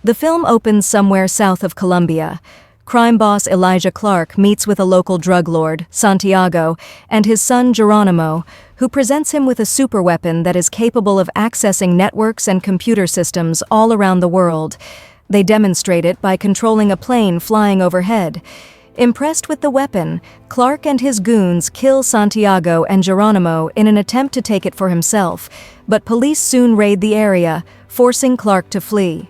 The film opens somewhere south of Colombia. Crime boss Elijah Clark meets with a local drug lord, Santiago, and his son Geronimo, who presents him with a superweapon that is capable of accessing networks and computer systems all around the world. They demonstrate it by controlling a plane flying overhead. Impressed with the weapon, Clark and his goons kill Santiago and Geronimo in an attempt to take it for himself, but police soon raid the area, forcing Clark to flee.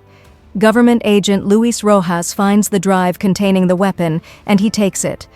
Government agent Luis Rojas finds the drive containing the weapon, and he takes it.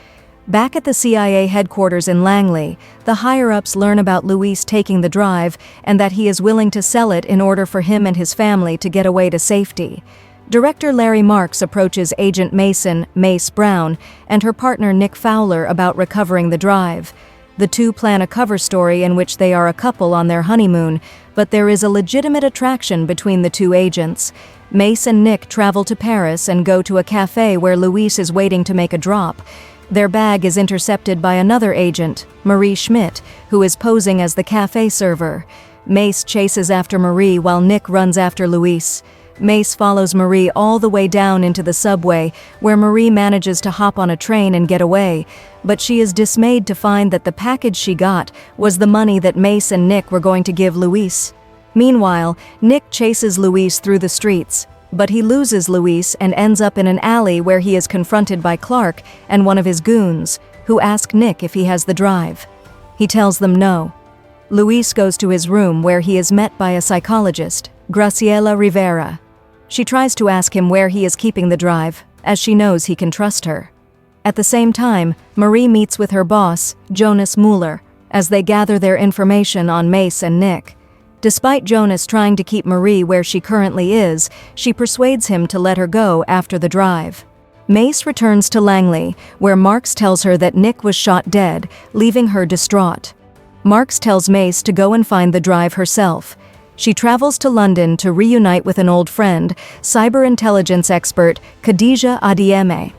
Back at the CIA headquarters in Langley, the higher-ups learn about Luis taking the drive and that he is willing to sell it in order for him and his family to get away to safety. Director Larry Marks approaches Agent Mace Brown, and her partner Nick Fowler about recovering the drive. The two plan a cover story in which they are a couple on their honeymoon, but there is a legitimate attraction between the two agents. Mace and Nick travel to Paris and go to a cafe where Luis is waiting to make a drop. Their bag is intercepted by another agent, Marie Schmidt, who is posing as the cafe server. Mace chases after Marie while Nick runs after Luis. Mace follows Marie all the way down into the subway, where Marie manages to hop on a train and get away, but she is dismayed to find that the package she got was the money that Mace and Nick were going to give Luis. Meanwhile, Nick chases Luis through the streets, but he loses Luis and ends up in an alley where he is confronted by Clark and one of his goons, who ask Nick if he has the drive. He tells them no. Luis goes to his room where he is met by a psychologist, Graciela Rivera. She tries to ask him where he is keeping the drive, as she knows he can trust her. At the same time, Marie meets with her boss, Jonas Mueller, as they gather their information on Mace and Nick. Despite Jonas trying to keep Marie where she currently is, she persuades him to let her go after the drive. Mace returns to Langley, where Marks tells her that Nick was shot dead, leaving her distraught. Marks tells Mace to go and find the drive herself. She travels to London to reunite with an old friend, cyber intelligence expert Khadijah Adieme.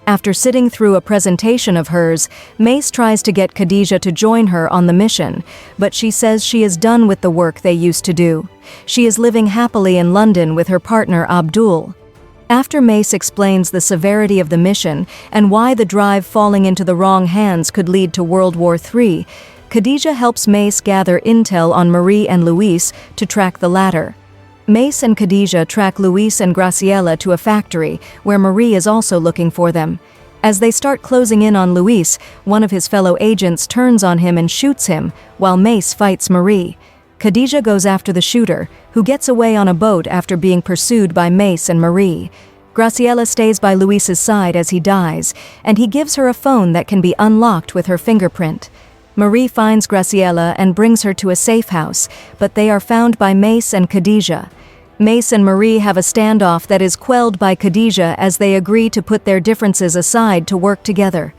After sitting through a presentation of hers, Mace tries to get Khadijah to join her on the mission, but she says she is done with the work they used to do. She is living happily in London with her partner Abdul. After Mace explains the severity of the mission and why the drive falling into the wrong hands could lead to World War III, Khadijah helps Mace gather intel on Marie and Luis to track the latter. Mace and Khadijah track Luis and Graciela to a factory, where Marie is also looking for them. As they start closing in on Luis, one of his fellow agents turns on him and shoots him, while Mace fights Marie. Khadijah goes after the shooter, who gets away on a boat after being pursued by Mace and Marie. Graciela stays by Luis's side as he dies, and he gives her a phone that can be unlocked with her fingerprint. Marie finds Graciela and brings her to a safe house, but they are found by Mace and Khadijah. Mace and Marie have a standoff that is quelled by Khadijah as they agree to put their differences aside to work together.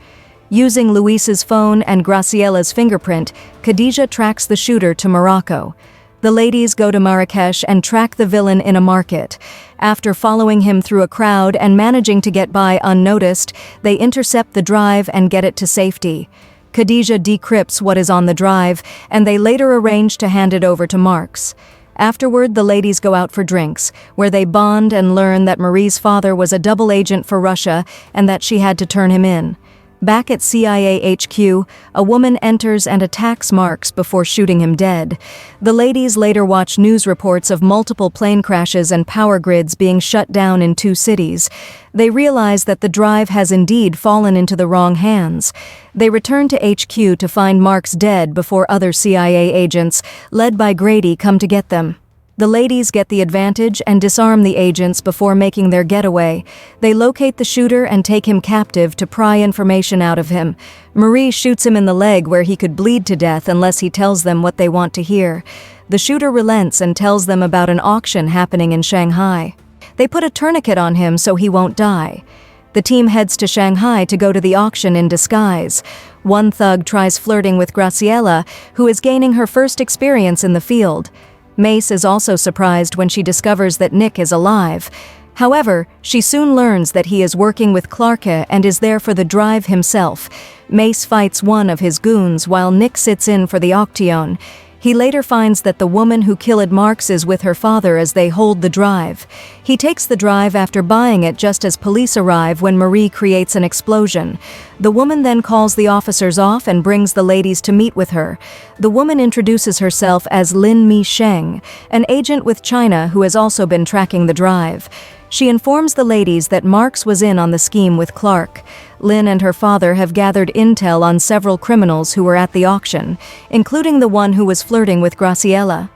Using Luis's phone and Graciela's fingerprint, Khadijah tracks the shooter to Morocco. The ladies go to Marrakesh and track the villain in a market. After following him through a crowd and managing to get by unnoticed, they intercept the drive and get it to safety. Khadijah decrypts what is on the drive, and they later arrange to hand it over to Marks. Afterward, the ladies go out for drinks, where they bond and learn that Marie's father was a double agent for Russia and that she had to turn him in. Back at CIA HQ, a woman enters and attacks Marks before shooting him dead. The ladies later watch news reports of multiple plane crashes and power grids being shut down in 2 cities. They realize that the drive has indeed fallen into the wrong hands. They return to HQ to find Marks dead before other CIA agents, led by Grady, come to get them. The ladies get the advantage and disarm the agents before making their getaway. They locate the shooter and take him captive to pry information out of him. Marie shoots him in the leg where he could bleed to death unless he tells them what they want to hear. The shooter relents and tells them about an auction happening in Shanghai. They put a tourniquet on him so he won't die. The team heads to Shanghai to go to the auction in disguise. One thug tries flirting with Graciela, who is gaining her first experience in the field. Mace is also surprised when she discovers that Nick is alive. However, she soon learns that he is working with Clark and is there for the drive himself. Mace fights one of his goons while Nick sits in for the auction. He later finds that the woman who killed Marx is with her father as they hold the drive. He takes the drive after buying it just as police arrive when Marie creates an explosion. The woman then calls the officers off and brings the ladies to meet with her. The woman introduces herself as Lin Mi Sheng, an agent with China who has also been tracking the drive. She informs the ladies that Marx was in on the scheme with Clark. Lin and her father have gathered intel on several criminals who were at the auction, including the one who was flirting with Graciela.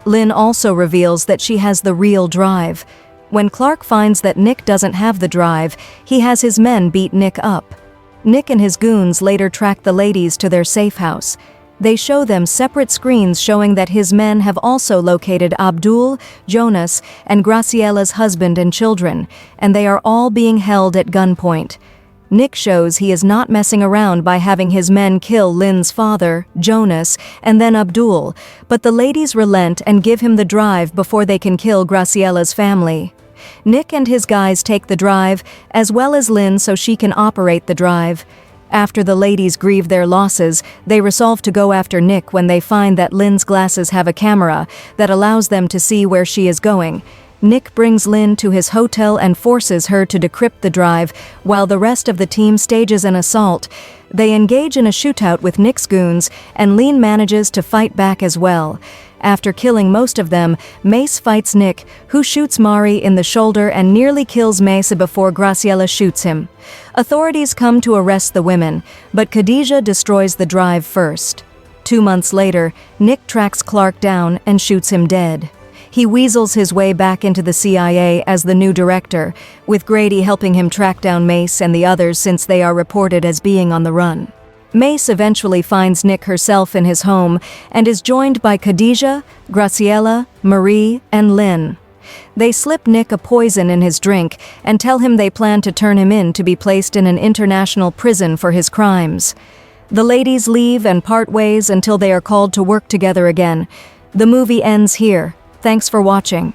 Lin also reveals that she has the real drive. When Clark finds that Nick doesn't have the drive, he has his men beat Nick up. Nick and his goons later track the ladies to their safe house. They show them separate screens showing that his men have also located Abdul, Jonas, and Graciela's husband and children, and they are all being held at gunpoint. Nick shows he is not messing around by having his men kill Lin's father, Jonas, and then Abdul, but the ladies relent and give him the drive before they can kill Graciela's family. Nick and his guys take the drive, as well as Lin so she can operate the drive. After the ladies grieve their losses, they resolve to go after Nick when they find that Lin's glasses have a camera that allows them to see where she is going. Nick brings Lin to his hotel and forces her to decrypt the drive, while the rest of the team stages an assault. They engage in a shootout with Nick's goons, and Lin manages to fight back as well. After killing most of them, Mace fights Nick, who shoots Mari in the shoulder and nearly kills Mace before Graciela shoots him. Authorities come to arrest the women, but Khadijah destroys the drive first. 2 months later, Nick tracks Clark down and shoots him dead. He weasels his way back into the CIA as the new director, with Grady helping him track down Mace and the others since they are reported as being on the run. Mace eventually finds Nick herself in his home and is joined by Khadijah, Graciela, Marie, and Lin. They slip Nick a poison in his drink and tell him they plan to turn him in to be placed in an international prison for his crimes. The ladies leave and part ways until they are called to work together again. The movie ends here. Thanks for watching.